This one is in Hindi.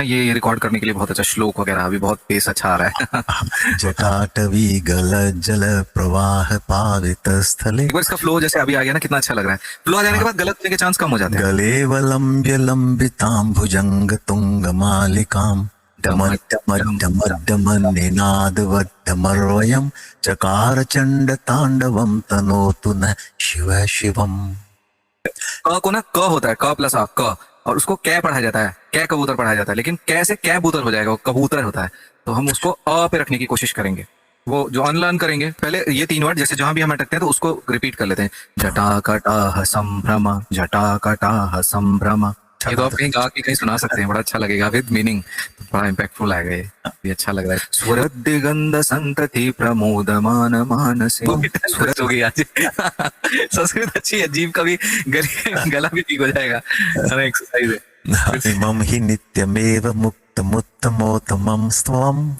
ये रिकॉर्ड करने के लिए बहुत अच्छा श्लोक वगैरह, अभी बहुत पेस अच्छा आ रहा है। जटाटवी गलज्जल प्रवाह पावित स्थले। एक बार इसका फ्लो जैसे अभी आ गया ना, कितना अच्छा लग रहा है। फ्लो आ जाने के बाद गलत होने के चांस कम हो जाते हैं। गलेवलम्ब्य लम्बितां भुजंग तुंग मालिकां डम डम डम डमड्डमड्डमन्निनादवड्डमर्वयं चकार चंड तांडवं तनोतु न शिव शिवम। क को ना, क होता है क प्लस आ, क, और उसको कै पढ़ाया जाता है, कै कबूतर पढ़ाया जाता है, लेकिन कै से कैबूतर हो जाएगा, वो कबूतर होता है। तो हम उसको अ पे रखने की कोशिश करेंगे। वो जो अनलर्न करेंगे पहले, ये तीन वर्ड जैसे जहां भी हम अटकते हैं तो उसको रिपीट कर लेते हैं। जटाकटाह संभ्रम, जटाकटाह संभ्रम। ये तो आप कहीं गा के कहीं सुना सकते हैं, बड़ा अच्छा लगेगा विद मीनिंग। बड़ा इम्पैक्टफुल आएगा ये अच्छा लग रहा है। स्वरत दिगंध संतति प्रमोदमान मानसे। स्वरत हो गई आज। संस्कृत अच्छी है, जीव का भी गला भी ठीक हो जाएगा। एक्सरसाइज है। इमं हि नित्यमेव मुक्तमुत्तमोत्तमं स्वम्।